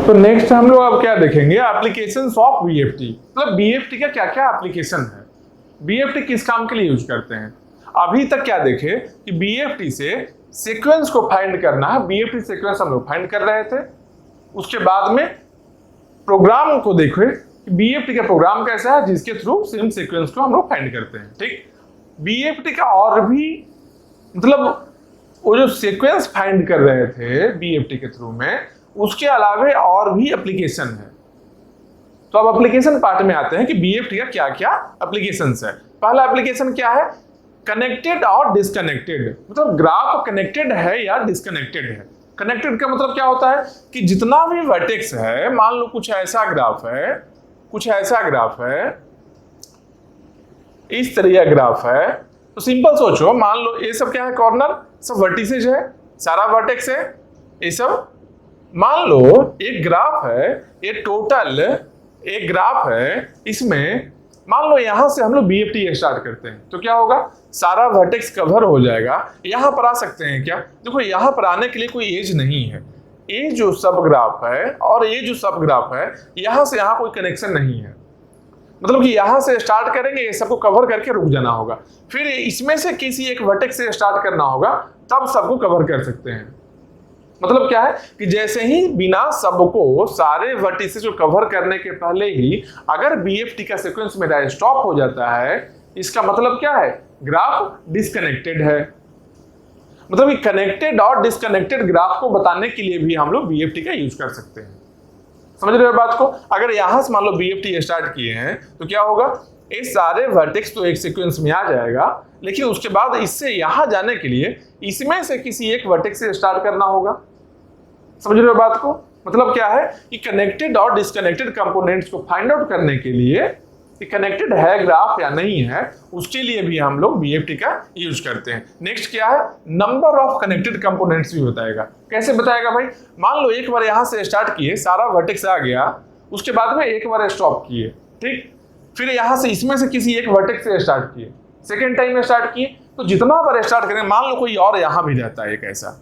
तो नेक्स्ट हम लोग अब क्या देखेंगे, एप्लीकेशंस ऑफ बीएफटी। मतलब बीएफटी का क्या क्या एप्लीकेशन है, बीएफटी किस काम के लिए यूज करते हैं। अभी तक क्या देखे कि बीएफटी से सीक्वेंस को फाइंड करना है, बीएफटी सीक्वेंस हम लोग फाइंड कर रहे थे। उसके बाद में प्रोग्राम को देखे कि बीएफटी का प्रोग्राम कैसा है जिसके थ्रू सेम सीक्वेंस को हम लोग फाइंड करते हैं। ठीक, बीएफटी का और भी मतलब वो जो सीक्वेंस फाइंड कर रहे थे बीएफटी के थ्रू में, उसके अलावा और भी एप्लीकेशन है। तो अब एप्लीकेशन पार्ट में आते हैं कि बीएफटी का क्या क्या एप्लीकेशंस है। पहला एप्लीकेशन क्या है, कनेक्टेड और डिस्कनेक्टेड। मतलब ग्राफ कनेक्टेड है या डिस्कनेक्टेड है। कनेक्टेड का मतलब क्या होता है कि जितना भी वर्टेक्स है, मान लो कुछ ऐसा ग्राफ है, कुछ ऐसा ग्राफ है, इस तरह का ग्राफ है, तो सिंपल सोचो, मान लो ये सब क्या है, कॉर्नर सब वर्टिसेज है, सारा वर्टेक्स है ये सब। मान लो एक ग्राफ है, ये टोटल एक ग्राफ है, इसमें मान लो यहां से हम लोग बीएफटी स्टार्ट करते हैं तो क्या होगा, सारा वर्टेक्स कवर हो जाएगा। यहां पर आ सकते हैं क्या, देखो यहां पर आने के लिए कोई एज नहीं है, ये जो सब ग्राफ है और ये जो सब ग्राफ है, यहां से यहां कोई कनेक्शन नहीं है। मतलब कि यहां से स्टार्ट करेंगे, ये सबको कवर करके रुक जाना होगा, फिर इसमें से किसी एक वर्टेक्स से स्टार्ट करना होगा, तब सबको कवर कर सकते हैं। मतलब क्या है कि जैसे ही बिना सबको सारे वर्टिसेस को कवर करने के पहले ही अगर बीएफटी का सीक्वेंस मेरा स्टॉप हो जाता है, इसका मतलब क्या है, ग्राफ डिस्कनेक्टेड है। मतलब कि कनेक्टेड और डिस्कनेक्टेड ग्राफ को बताने के लिए भी हम लोग बीएफटी का यूज कर सकते हैं। समझ रहे हो बात को। अगर यहां से मान लो बीएफटी स्टार्ट किए हैं तो क्या होगा, ये सारे वर्टेक्स तो एक सीक्वेंस में आ जाएगा, लेकिन उसके बाद इससे यहां जाने के लिए इसमें से किसी एक वर्टेक्स से स्टार्ट करना होगा। समझ रहे हो बात को। मतलब क्या है कि कनेक्टेड और डिस्कनेक्टेड कंपोनेंट्स को फाइंड आउट करने के लिए कि कनेक्टेड है ग्राफ या नहीं है, उसके लिए भी हम लोग बीएफटी का यूज करते हैं। नेक्स्ट क्या है, नंबर ऑफ कनेक्टेड कंपोनेंट्स भी बताएगा। कैसे बताएगा भाई, मान लो एक बार यहां से स्टार्ट किए, सारा वर्टेक्स आ गया, उसके बाद में एक बार स्टॉप किए, ठीक, फिर यहां से इसमें से किसी एक वर्टेक्स से स्टार्ट किए, सेकेंड टाइम में स्टार्ट किए, तो जितना बार स्टार्ट करें, मान लो कोई और यहां भी रहता है, एक ऐसा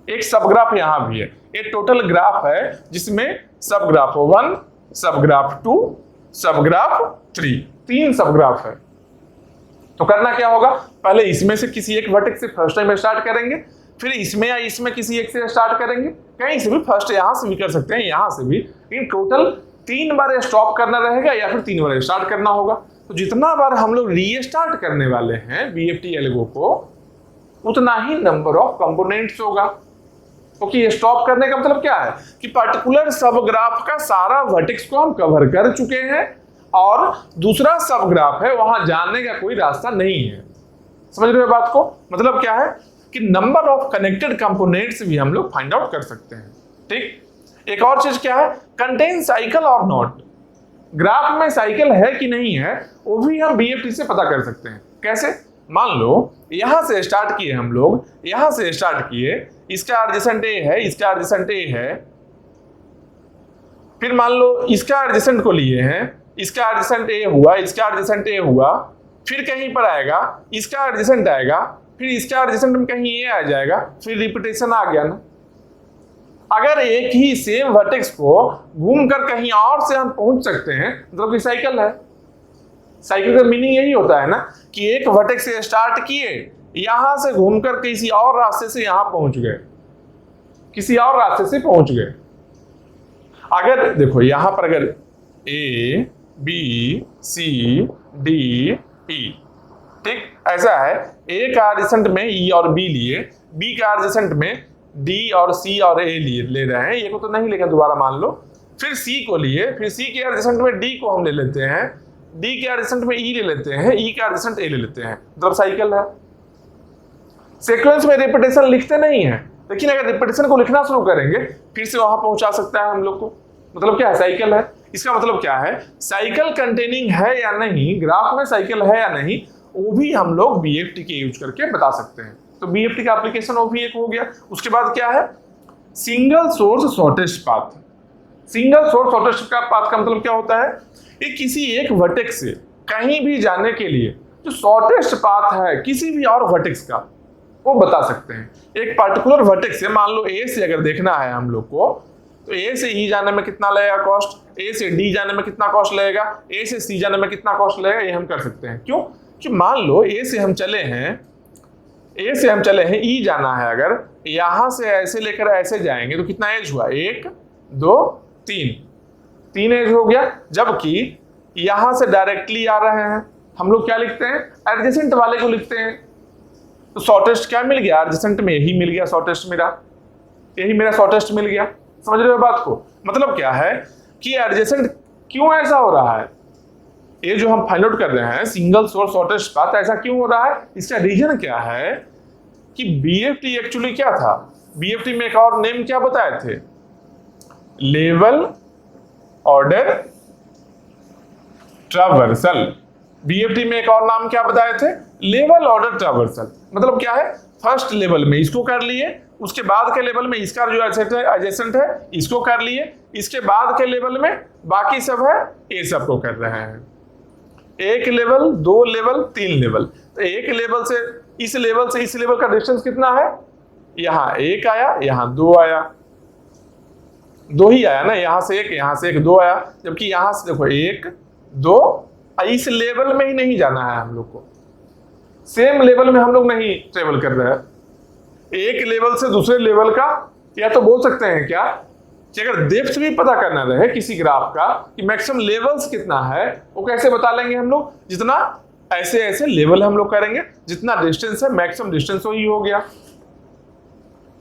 एक सब ग्राफ यहां भी है, एक टोटल ग्राफ है जिसमें सब ग्राफ 1, सब ग्राफ 2, सब ग्राफ 3, 3 सब ग्राफ है। तो करना क्या होगा, पहले इसमें से किसी एक वर्टेक्स से फर्स्ट टाइम स्टार्ट करेंगे, फिर इसमें या इसमें किसी एक से स्टार्ट करेंगे, कहीं से भी, फर्स्ट यहां से भी कर सकते हैं, यहां से भी, इन टोटल 3 बार स्टॉप करना रहेगा या फिर 3 बार स्टार्ट करना होगा। तो जितना बार हम लोग रीस्टार्ट करने वाले हैं बीएफटी एल्गो को, उतना ही नंबर ऑफ कंपोनेंट्स होगा। क्योंकि स्टॉप करने का मतलब क्या है कि पर्टिकुलर सब ग्राफ का सारा वर्टेक्स को हम कवर कर चुके हैं और दूसरा सब ग्राफ है, वहां जाने का कोई रास्ता नहीं है। समझ रहे हो बात को। मतलब क्या है कि नंबर ऑफ कनेक्टेड कंपोनेंट्स भी हम लोग फाइंड आउट कर सकते हैं। ठीक, एक और चीज क्या है, कंटेन साइकिल और नॉट। ग्राफ में साइकिल है कि नहीं है, वो भी हम बीएफटी से पता कर सकते हैं। कैसे, मान लो यहां से स्टार्ट किए हम लोग, यहां से स्टार्ट किए, इसका एडजेसेंट ए है, इसका एडजेसेंट ए है, फिर मान लो इसका एडजेसेंट को लिए हैं, इसका एडजेसेंट ए हुआ, इसका एडजेसेंट ए हुआ, फिर कहीं पर आएगा इसका एडजेसेंट आएगा, फिर इसका एडजेसेंट में कहीं ए आ जाएगा, फिर रिपीटेशन आ गया ना। अगर एक ही सेम वर्टेक्स को घूमकर कहीं और से हम पहुंच सकते हैं, मतलब कि साइकिल है। साइकिल का मीनिंग यही होता है ना कि एक वर्टेक्स से स्टार्ट किए, यहां से घूमकर किसी और रास्ते से यहां पहुंच गए, किसी और रास्ते से पहुंच गए। अगर देखो यहां पर अगर ए बी सी डी ई, ठीक, ऐसा है, ए का एडजेसेंट में ई और बी लिए, बी का एडजेसेंट में डी और सी और ए लिए ले रहे हैं, ये को तो नहीं लेगा दोबारा मान लो, फिर सी को लिए, फिर सी के एडजेसेंट में डी को हम ले लेते हैं, डी के एडजेसेंट में ई ले लेते हैं, ई का एडजेसेंट ए ले लेते हैं, मतलब साइकिल है। सीक्वेंस में रिपीटेशन लिखते नहीं है, लेकिन अगर रिपीटेशन को लिखना शुरू करेंगे फिर से वहां पहुंचा सकता है हम लोग को। मतलब क्या है, साइकिल है। इसका मतलब क्या है, साइकिल कंटेनिंग है या नहीं, ग्राफ में साइकिल है या नहीं, वो भी हम लोग बीएफटी के यूज करके बता सकते हैं। तो बीएफटी का एप्लीकेशन वो भी एक हो गया। उसके बाद क्या है, single source shortest path. Single source shortest path का मतलब क्या होता है, ये किसी एक वर्टेक्स से कहीं भी जाने के लिए जो शॉर्टेस्ट पाथ है किसी भी और वर्टेक्स का, वो बता सकते हैं। एक पर्टिकुलर वर्टेक्स से, मान लो ए से अगर देखना है हम लोग को, तो ए से ई जाने में कितना लगेगा कॉस्ट, ए से डी जाने में कितना कॉस्ट लगेगा, ए से सी जाने में कितना कॉस्ट लगेगा, ये हम कर सकते हैं। क्यों कि मान लो ए से हम चले हैं ई जाना है, अगर यहां से ऐसे लेकर ऐसे जाएंगे तो कितना एज हुआ, 1 2 3 एज हो गया। जबकि यहां से डायरेक्टली आ रहे हैं, हम लोग क्या लिखते हैं, एडजेसेंट वाले को लिखते हैं। तो शॉर्टेस्ट क्या मिल गया, एडजेसेंट में यही मिल गया, शॉर्टेस्ट यही मेरा शॉर्टेस्ट मिल गया। समझ रहे हो बात को, मतलब क्या है कि एडजेसेंट क्यों ऐसा हो रहा है, ये जो हम फाइंड आउट कर रहे हैं सिंगल सोर्स शॉर्टेस्ट पाथ, ऐसा क्यों हो रहा है, इसका रीजन क्या है कि बीएफटी एक्चुअली क्या था, बीएफटी में एक और नेम क्या बताए थे, लेवल ऑर्डर ट्रावर्सल। बीएफटी में एक और नाम क्या बताए थे, लेवल ऑर्डर ट्रावर्सल। मतलब क्या है, फर्स्ट लेवल में इसको कर लिए, उसके बाद के लेवल में इसका जो एडजेसेंट है इसको कर लिए, इसके बाद के लेवल में बाकी सब है ये सब को कर रहे हैं। एक लेवल, 2 लेवल, 3 लेवल। तो एक लेवल से इस लेवल का डिस्टेंस कितना है, यहां 1 आया, यहां 2 आया, 2 ही आया ना, यहां से 1 2 आया। जबकि यहां से देखो 1 2, इस लेवल में ही नहीं जाना है हम लोग को, सेम लेवल में हम लोग नहीं ट्रेवल कर रहे हैं। एक लेवल से दूसरे लेवल का, या तो बोल सकते हैं क्या कि अगर डेप्थ भी पता करना रहे किसी ग्राफ का कि मैक्सिमम लेवल्स कितना है, वो कैसे बता लेंगे हम लोग, जितना ऐसे लेवल हम लोग करेंगे, जितना डिस्टेंस है मैक्सिमम डिस्टेंस वही हो गया।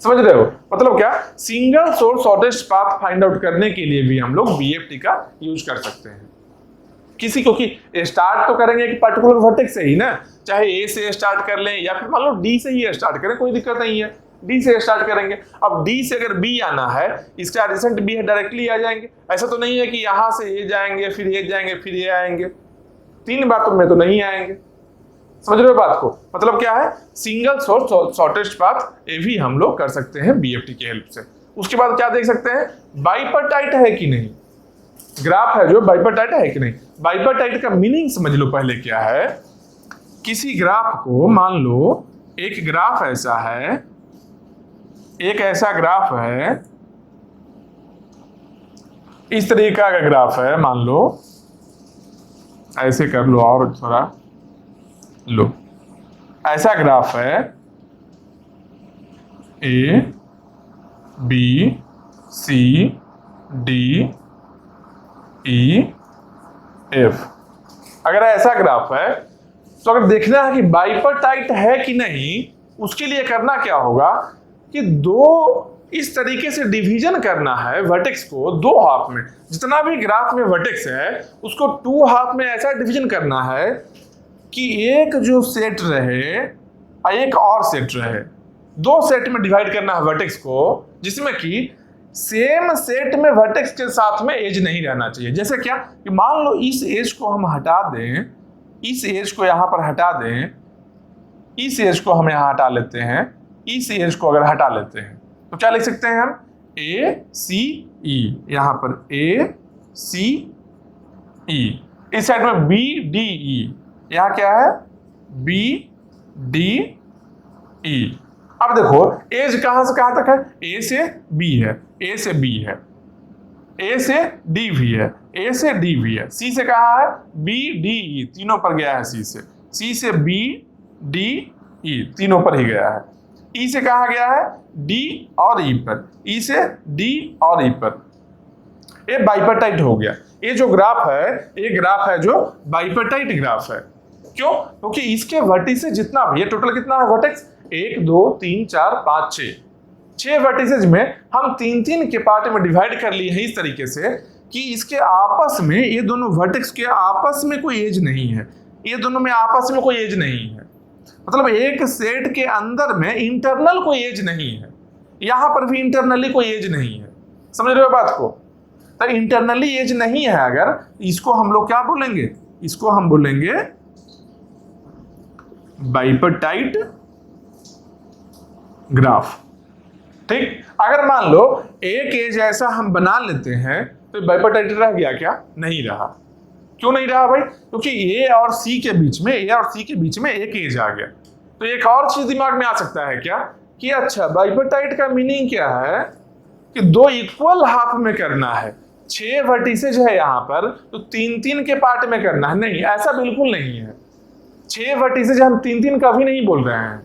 समझ रहे हो, मतलब क्या, single source shortest path find out करने के लिए भी हम लोग बीएफटी का यूज कर सकते हैं। किसी को कि स्टार्ट तो करेंगे एक पर्टिकुलर वर्टेक्स से ही ना, चाहे ए से स्टार्ट कर लें या फिर मान लो डी से ही स्टार्ट करें, कोई दिक्कत नहीं है, डी से स्टार्ट करेंगे। अब डी से अगर बी आना है, इसका एडजेसेंट बी है, डायरेक्टली आ जाएंगे। ऐसा तो नहीं है कि यहां से ये जाएंगे फिर ये जाएंगे फिर ये आएंगे, 3 बार तो में तो नहीं आएंगे। समझ रहे हो बात को, मतलब क्या है, सिंगल सोर्स शॉर्टेस्ट पाथ ये भी हम लोग कर सकते हैं बीएफटी की हेल्प से। उसके बाद क्या देख सकते हैं, बाइपर्टाइट है कि नहीं, ग्राफ है जो बाइपर्टाइट है कि नहीं। बाइपर्टाइट का मीनिंग समझ लो पहले क्या है, किसी ग्राफ को मान लो एक ग्राफ ऐसा है, एक ऐसा ग्राफ है, इस तरीका का ग्राफ है, मान लो ऐसे कर लो और थोड़ा लो, ऐसा ग्राफ है A B C D E F. अगर ऐसा ग्राफ है तो अगर देखना है कि बाइपर्टाइट है कि नहीं, उसके लिए करना क्या होगा कि 2 इस तरीके से डिवीजन करना है वर्टेक्स को 2 हाफ में। जितना भी ग्राफ में वर्टेक्स है उसको 2 हाफ में ऐसा डिवीजन करना है कि एक जो सेट रहे और एक और सेट रहे, 2 सेट में डिवाइड करना है वर्टेक्स को, जिसमें कि सेम सेट में वर्टेक्स के साथ में एज नहीं रहना चाहिए। जैसे क्या कि मान लो इस एज को हम हटा दें, इस एज को यहां पर हटा दें, इस एज को हम यहां हटा लेते हैं, इस एज को अगर हटा लेते हैं तो क्या लिख सकते हैं हम, ए सी ई, यहां पर ए सी ई, इस साइड में बी डी ई, यहां क्या है बी डी ई। अब देखो एज कहां से कहां तक है, ए से बी है, ए से बी है, ए से डी भी है, ए से डी भी है, सी से कहां है बी डी ई, तीनों पर गया है, सी से बी डी ई तीनों पर ही गया है। ई से कहां गया है, डी और ई पर, ई से डी और ई पर, ये बाइपर्टाइट हो गया। ये जो ग्राफ है ये ग्राफ है जो बाइपर्टाइट ग्राफ है। क्यों, क्योंकि इसके वर्टिसेस जितना भी, ये टोटल कितना है वर्टेक्स, 1 2 3 4 5 6 वर्टिसेज में हम 3 के पार्ट में डिवाइड कर लिए हैं इस तरीके से कि इसके आपस में, ये दोनों वर्टेक्स के आपस में कोई एज नहीं है, ये दोनों में आपस में कोई एज नहीं है। मतलब एक सेट के अंदर में इंटरनल कोई एज नहीं है, यहां पर भी इंटरनली कोई एज नहीं है। समझ रहे हो बात को, तो इंटरनली एज नहीं है अगर, इसको हम लोग क्या बोलेंगे, इसको हम बोलेंगे बाइपर्टाइट ग्राफ। ठीक, अगर मान लो एक एज ऐसा हम बना लेते हैं तो बाइपर्टाइट रह गया क्या, नहीं रहा। क्यों नहीं रहा भाई, क्योंकि ए और सी के बीच में, ए और सी के बीच में एक एज आ गया। तो एक और चीज दिमाग में आ सकता है क्या कि अच्छा बाइपर्टाइट का मीनिंग क्या है, कि दो इक्वल हाफ में करना है, 6 वर्टिसेज है यहाँ पर तो 3-3 के पार्ट में करना है, नहीं ऐसा बिल्कुल नहीं है। 6 वर्टिसेज हम 3-3 कभी नहीं बोल रहे हैं,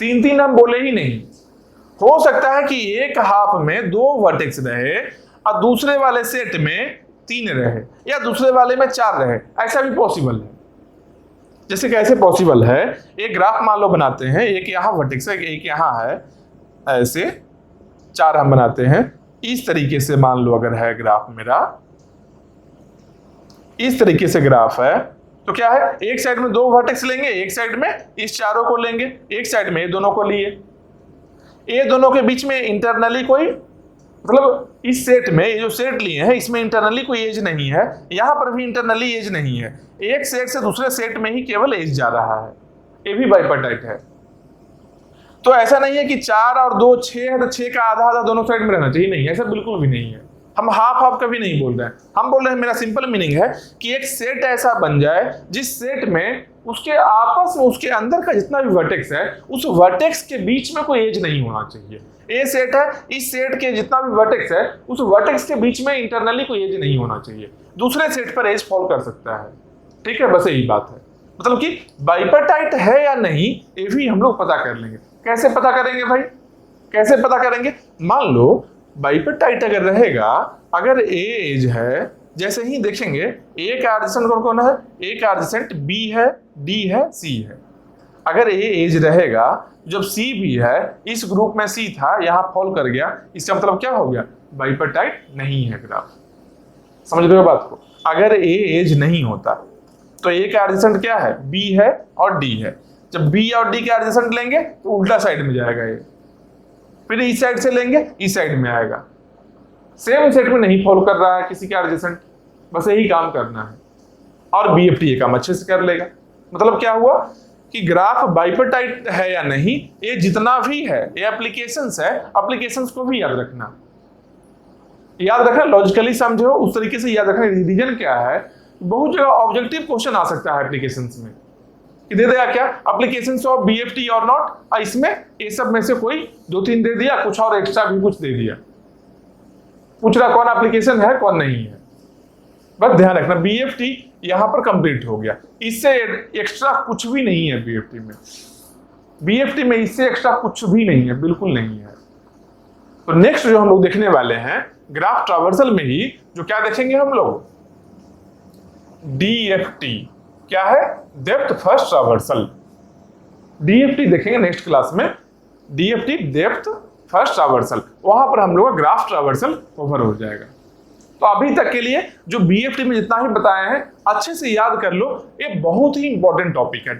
3-3 हम बोले ही नहीं। हो सकता है कि एक हाफ में 2 वर्टेक्स रहे और दूसरे वाले सेट में 3 रहे या दूसरे वाले में 4 रहे, ऐसा भी पॉसिबल है। जैसे कैसे पॉसिबल है, एक ग्राफ मान लो बनाते हैं, एक यहाँ वर्टेक्स है एक यहाँ है, ऐसे 4 हम बनाते हैं। इस तरीके से मान लो अगर है ग्राफ मेरा, इस तरीके से ग्राफ है तो क्या है, एक साइड में 2 वर्टेक्स लेंगे, एक साइड में इस चारों को लेंगे, एक साइड में ये दोनों को लिए, ये दोनों के बीच में इंटरनली कोई, मतलब इस सेट में ये जो सेट लिए हैं इसमें इंटरनली कोई एज नहीं है, यहां पर भी इंटरनली एज नहीं है, एक सेट से दूसरे सेट में ही केवल एज जा रहा है, ये भी बाइपर्टाइट है। तो ऐसा नहीं है कि 4 और 2 6 है तो 6 का आधा आधा दोनों साइड में रहना चाहिए, नहीं ऐसा बिल्कुल भी नहीं है। हम हाफ हाफ कभी नहीं बोल रहे हैं, हम बोल रहे हैं, मेरा सिंपल मीनिंग है कि एक सेट ऐसा बन जाए जिस सेट में उसके आपस में उसके अंदर का जितना भी वर्टेक्स है उस वर्टेक्स के बीच में कोई एज नहीं होना चाहिए। ए सेट है, इस सेट के जितना भी वर्टेक्स है उस वर्टेक्स के बीच में इंटरनली कोई एज नहीं होना चाहिए, दूसरे सेट पर एज फॉल कर सकता है। ठीक है, बस यही बात है। मतलब कि बाइपर्टाइट है या नहीं ये भी हम लोग पता कर लेंगे। कैसे पता करेंगे भाई, कैसे पता करेंगे? मान लो बाइपर्टाइट अगर रहेगा, अगर ए एज है, जैसे ही देखेंगे ए का एडजेसेंट कौन कौन है, ए का एडजेसेंट बी है, डी है, सी है। अगर ए एज रहेगा, जब सी भी है, इस ग्रुप में सी था यहाँ फॉल कर गया, इसका मतलब क्या हो गया, बाइपर्टाइट नहीं है ग्राफ। समझ रहे हो बात को? अगर ए एज नहीं होता तो ए का एडजेसेंट क्या है, बी है और डी है। जब बी और डी का एडजेसेंट लेंगे तो उल्टा साइड में जाएगा ये, फिर इस साइड से लेंगे इस साइड में आएगा, सेम सेट में नहीं फॉलो कर रहा है किसी का एडजेसेंट, बस यही काम करना है और बीएफटी ये काम अच्छे से कर लेगा। मतलब क्या हुआ कि ग्राफ बाइपर्टाइट है या नहीं, ये जितना भी है ये एप्लीकेशंस है, एप्लीकेशंस को भी याद रखना, याद रखना, लॉजिकली समझो, उस तरीके से याद रखना। रीजन क्या है, बहुत जगह ऑब्जेक्टिव क्वेश्चन आ सकता है एप्लीकेशंस में कि दे देगा क्या, एप्लीकेशंस ऑफ बीएफटी और नॉट, इसमें ये सब में से कोई 2-3 दे दिया, कुछ और एक्स्ट्रा भी कुछ दे दिया, पूछ रहा कौन एप्लीकेशन है कौन नहीं है। बस ध्यान रखना बीएफटी यहां पर कंप्लीट हो गया, इससे एक्स्ट्रा कुछ भी नहीं है बीएफटी में, बीएफटी में इससे एक्स्ट्रा कुछ भी नहीं है, बिल्कुल नहीं है। तो नेक्स्ट जो हम लोग देखने वाले हैं ग्राफ ट्रावर्सल में ही जो क्या देखेंगे हम लोग, डीएफटी क्या है, डेप्थ फर्स्ट ट्रावर्सल। डीएफटी देखेंगे नेक्स्ट क्लास में, डीएफटी डेप्थ फर्स्ट ट्रावर्सल, वहां पर हम लोग का ग्राफ ट्रावर्सल कवर हो जाएगा। तो अभी तक के लिए जो बीएफटी में जितना ही बताए हैं अच्छे से याद कर लो, ये बहुत ही इंपॉर्टेंट टॉपिक है।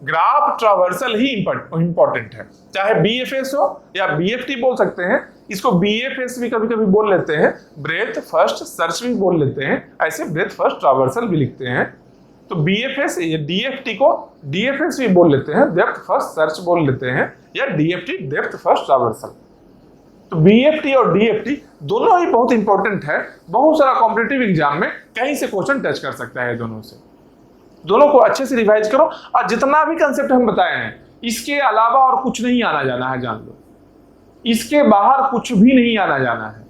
ग्राफ ट्रावर्सल ही इंपॉर्टेंट है, चाहे बीएफएस हो या बीएफटी बोल सकते हैं, इसको बीएफएस भी कभी कभी बोल लेते हैं, ब्रेथ फर्स्ट सर्च भी बोल लेते हैं, ऐसे ब्रेथ फर्स्ट ट्रावर्सल भी लिखते हैं। तो बीएफएस डीएफटी को डीएफएस भी बोल लेते हैं, डेप्थ फर्स्ट सर्च बोल लेते हैं, या डीएफटी डेप्थ फर्स्ट ट्रावर्सल। तो बीएफटी और डीएफटी दोनों ही बहुत इंपॉर्टेंट है, बहुत सारा कॉम्पिटिटिव एग्जाम में कहीं से क्वेश्चन टच कर सकता है दोनों से। दोनों को अच्छे से रिवाइज करो और जितना भी कंसेप्ट हम बताए हैं इसके अलावा और कुछ नहीं आना जाना है, जान लो, इसके बाहर कुछ भी नहीं आना जाना है,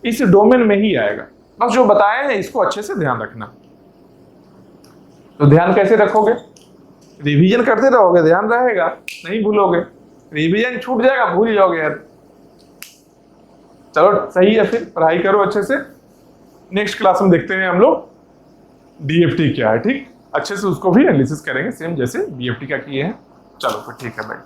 इस डोमेन में ही आएगा। बस जो बताए हैं इसको अच्छे से ध्यान रखना। तो ध्यान कैसे रखोगे, रिवीजन करते रहोगे, ध्यान रहेगा, नहीं भूलोगे, रिवीजन छूट जाएगा भूल जाओगे यार। चलो सही है, फिर पढ़ाई करो अच्छे से। नेक्स्ट क्लास में देखते हैं हम लोग डीएफटी क्या है, ठीक, अच्छे से उसको भी एनालिसिस करेंगे सेम जैसे बीएफटी का किए हैं। चलो फिर ठीक है भाई।